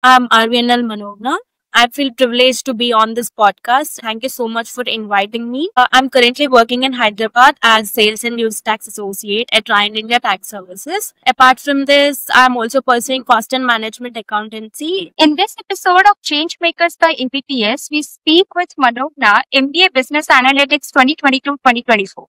I'm Arvianal Manogna. I feel privileged to be on this podcast. Thank you so much for inviting me. I'm currently working in Hyderabad as Sales and Use Tax Associate at Ryan India Tax Services. Apart from this, I'm also pursuing Cost and Management Accountancy. In this episode of Changemakers by ABPS, we speak with Manogna, MBA Business Analytics 2022-2024,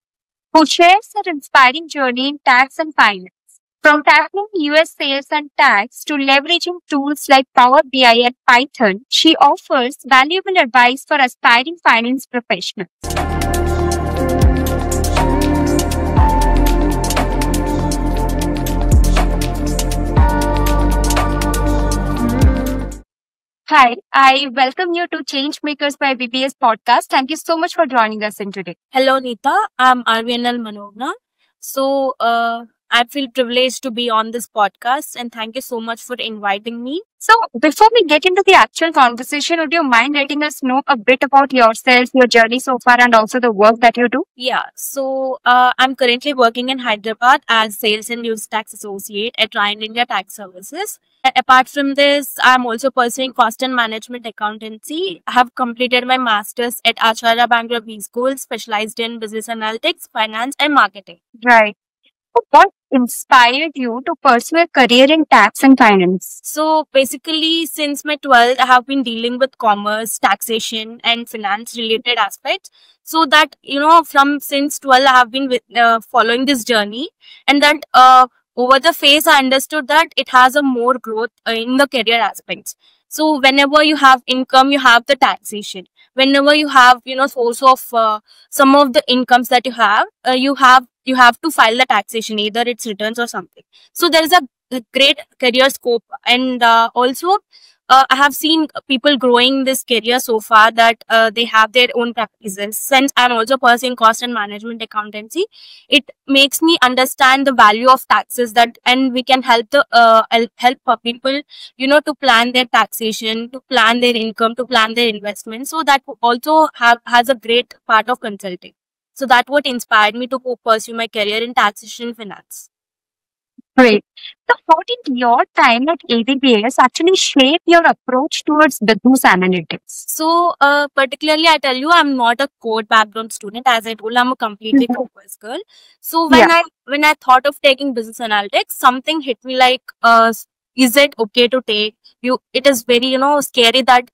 who shares her inspiring journey in tax and finance. From tackling US sales and tax to leveraging tools like Power BI and Python, she offers valuable advice for aspiring finance professionals. Hi, I welcome you to Changemakers by BBS podcast. Thank you so much for joining us in today. Hello, Nita. I'm Arvianal Manogna. I feel privileged to be on this podcast and thank you so much for inviting me. So, before we get into the actual conversation, would you mind letting us know a bit about yourself, your journey so far, and also the work that you do? I'm currently working in Hyderabad as Sales and Use Tax Associate at Ryan India Tax Services. Apart from this, I'm also pursuing Cost and Management Accountancy. I have completed my master's at Acharya Bangalore B School, specialized in Business Analytics, Finance, and Marketing. Right. What inspired you to pursue a career in tax and finance? So basically, since my 12th, I have been dealing with commerce, taxation, and finance related aspects. So that, from since 12, I have been following this journey, and that over the phase, I understood that it has a more growth in the career aspects. So whenever you have income, you have the taxation. Whenever you have, source of some of the incomes that you have to file the taxation, either it's returns or something. So there is a great career scope, and also I have seen people growing this career so far that they have their own practices. Since I'm also pursuing Cost and Management Accountancy, it makes me understand the value of taxes, that and we can help people to plan their taxation, to plan their income, to plan their investments. So that also has a great part of consulting. So that what inspired me to pursue my career in taxation and finance. Great. So, how did your time at ABPS actually shape your approach towards business analytics? So, particularly, I tell you, I'm not a code background student. As I told, I'm a completely commerce girl. So, when I thought of taking business analytics, something hit me like, is it okay to take? It is very scary that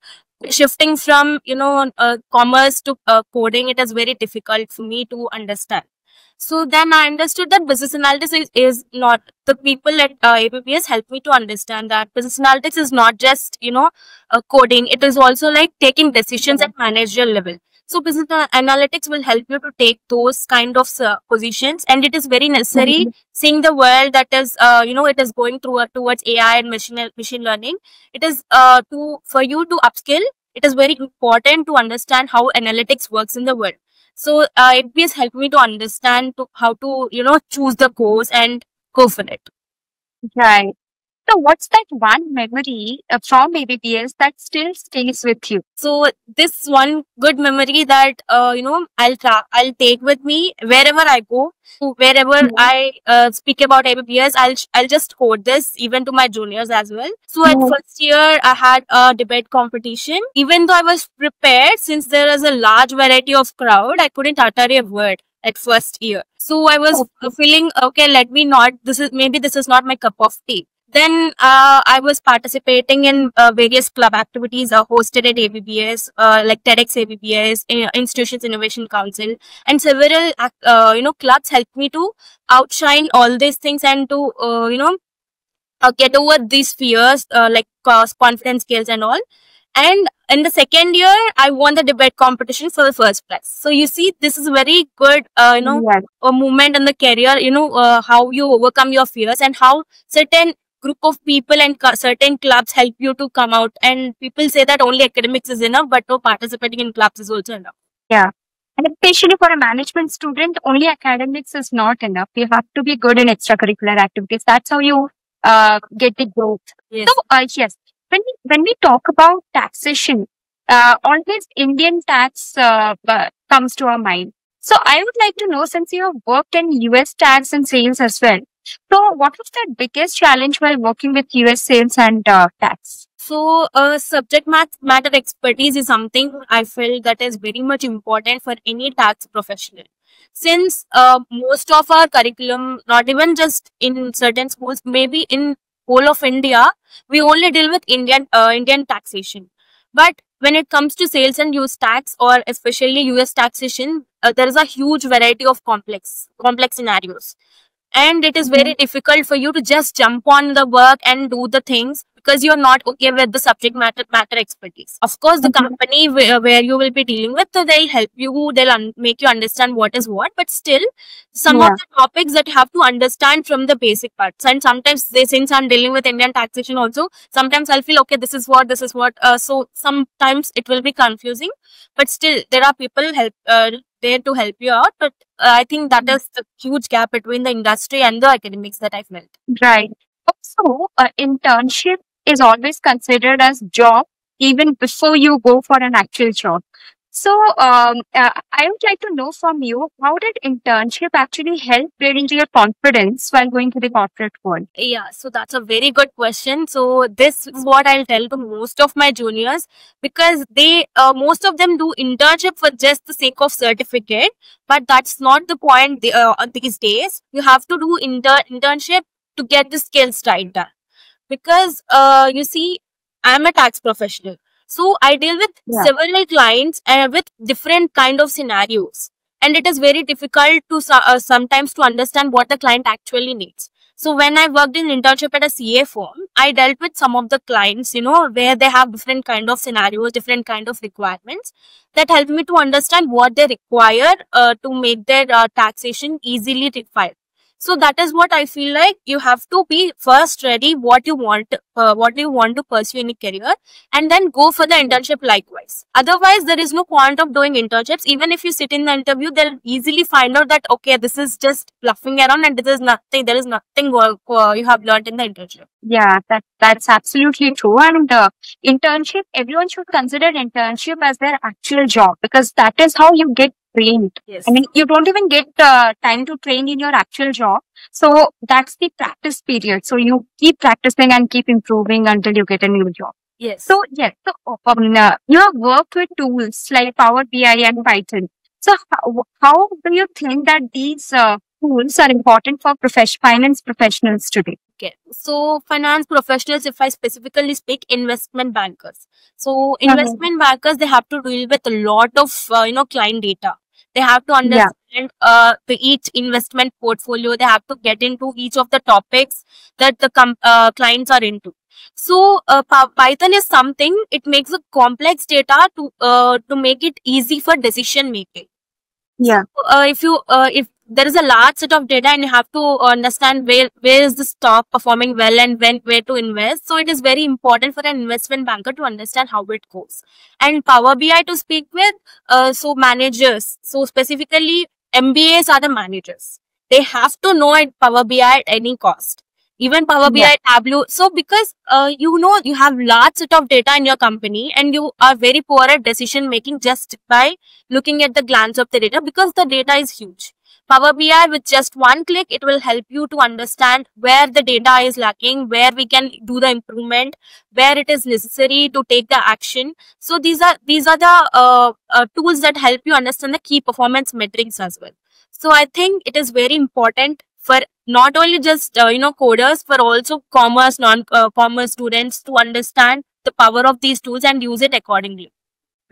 shifting from commerce to coding, it is very difficult for me to understand. So then I understood that business analytics is not, the people at ABPS helped me to understand that business analytics is not just, coding. It is also like taking decisions at managerial level. So business analytics will help you to take those kind of positions, and it is very necessary seeing the world that is, it is going towards AI and machine learning. It is for you to upskill. It is very important to understand how analytics works in the world. So ABPS helped me to understand how to choose the course and go for it. Right. So, what's that one memory from ABPS that still stays with you? So this one good memory that I'll take with me wherever I go. So wherever I speak about ABPS, I'll just quote this even to my juniors as well. So at first year, I had a debate competition. Even though I was prepared, since there is a large variety of crowd, I couldn't utter a word at first year. So I was feeling, okay, this is not my cup of tea. Then I was participating in various club activities hosted at ABPS, like TEDx ABPS, Institutions Innovation Council, and several clubs helped me to outshine all these things and to get over these fears, like confidence skills and all. And in the second year, I won the debate competition for the first prize. So you see, this is very good, Yes. a moment in the career. How you overcome your fears and how certain group of people and certain clubs help you to come out. And people say that only academics is enough, but no, participating in clubs is also enough. Yeah. And especially for a management student, only academics is not enough. You have to be good in extracurricular activities. That's how you get the growth. Yes. So, yes, when we talk about taxation, always Indian tax comes to our mind. So, I would like to know, since you have worked in US tax and sales as well, so what was the biggest challenge while working with US sales and tax? So, subject matter expertise is something I feel that is very much important for any tax professional. Since most of our curriculum, not even just in certain schools, maybe in whole of India, we only deal with Indian taxation. But when it comes to sales and use tax, or especially US taxation, there is a huge variety of complex scenarios, and it is very difficult for you to just jump on the work and do the things because you're not okay with the subject matter expertise. Of course, the company where you will be dealing with, so they'll help you, they'll make you understand what is what, but still some of Yeah. the topics that you have to understand from the basic parts. And sometimes they, since I'm dealing with Indian taxation also, sometimes I'll feel okay, this is what, so sometimes it will be confusing, but still there are people there to help you out. But I think that is the huge gap between the industry and the academics that I felt. Right. Also, internship is always considered as job even before you go for an actual job. So, I would like to know from you, how did internship actually help building your confidence while going to the corporate world? Yeah, so that's a very good question. So this is what I'll tell to most of my juniors, because they most of them do internship for just the sake of certificate, but that's not the point. These days, you have to do internship to get the skills right done. Because you see, I'm a tax professional, so I deal with Yeah. several clients with different kind of scenarios, and it is very difficult to sometimes to understand what the client actually needs. So when I worked in internship at a CA firm, I dealt with some of the clients, where they have different kind of scenarios, different kind of requirements, that helped me to understand what they require to make their taxation easily filed. So that is what I feel like. You have to be first ready what you want to pursue in a career, and then go for the internship likewise. Otherwise, there is no point of doing internships. Even if you sit in the interview, they'll easily find out that, okay, this is just bluffing around and there is nothing you have learned in the internship. Yeah, that's absolutely true. And internship, everyone should consider internship as their actual job because that is how you get trained. Yes. I mean, you don't even get time to train in your actual job. So that's the practice period. So you keep practicing and keep improving until you get a new job. Yes. So yes, so you have worked with tools like Power BI and Python. So how do you think that these tools are important for finance professionals today? Okay. So finance professionals, if I specifically speak, investment bankers. So investment bankers, they have to deal with a lot of client data. They have to Yeah. understand each investment portfolio. They have to get into each of the topics that the clients are into. So Python is something, it makes a complex data to make it easy for decision making. Yeah. If there is a large set of data and you have to understand where is the stock performing well and where to invest, so it is very important for an investment banker to understand how it goes. And Power BI to speak with, so managers, so specifically MBAs are the managers. They have to know at Power BI at any cost. Even Power Yeah. BI, Tableau. So because you have large set of data in your company and you are very poor at decision making just by looking at the glance of the data, because the data is huge. Power BI, with just one click, it will help you to understand where the data is lacking, where we can do the improvement, where it is necessary to take the action. So these are the tools that help you understand the key performance metrics as well. So I think it is very important for not only just coders, but also commerce, non-commerce students to understand the power of these tools and use it accordingly.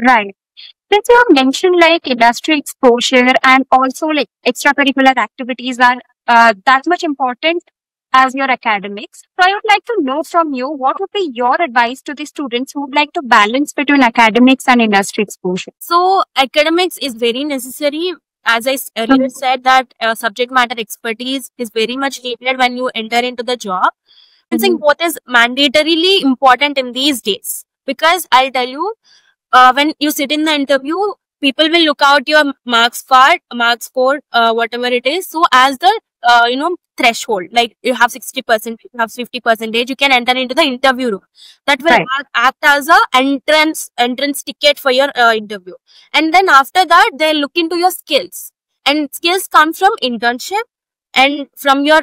Right. Since you have mentioned like industry exposure and also like extracurricular activities are that much important as your academics. So I would like to know from you, what would be your advice to the students who would like to balance between academics and industry exposure? So academics is very necessary. As I earlier said, that subject matter expertise is very much needed when you enter into the job. I think what is mandatorily important in these days, because I'll tell you, when you sit in the interview, people will look out your marks score, whatever it is. So as the threshold, like you have 60%, you have 50%, you can enter into the interview room. That will Right. act as a entrance ticket for your interview. And then after that, they look into your skills, and skills come from internship and from your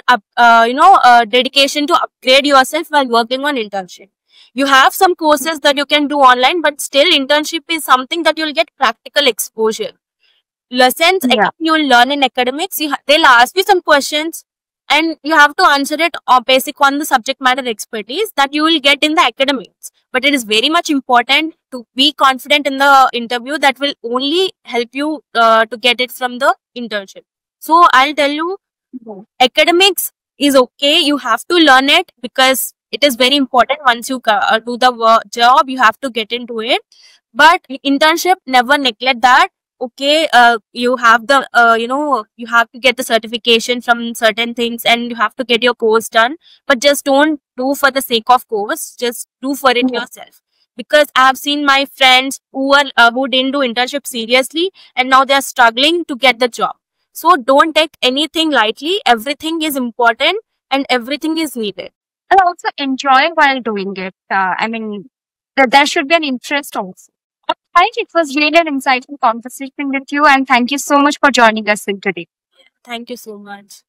dedication to upgrade yourself while working on internship. You have some courses that you can do online, but still internship is something that you'll get practical exposure. Lessons Yeah. you will learn in academics, they'll ask you some questions and you have to answer it basic on the subject matter expertise that you will get in the academics. But it is very much important to be confident in the interview. That will only help you to get it from the internship. So I'll tell you, Mhm. academics is okay. You have to learn it because it is very important. Once you do the job, you have to get into it. But internship, never neglect that. Okay, you have the you have to get the certification from certain things and you have to get your course done, but just don't do for the sake of course, just do for it Yeah. yourself. Because I have seen my friends who didn't do internship seriously and now they are struggling to get the job. So don't take anything lightly. Everything is important and everything is needed. And also enjoy while doing it. I mean, there should be an interest also. Right, it was really an insightful conversation with you, and thank you so much for joining us in today. Thank you so much.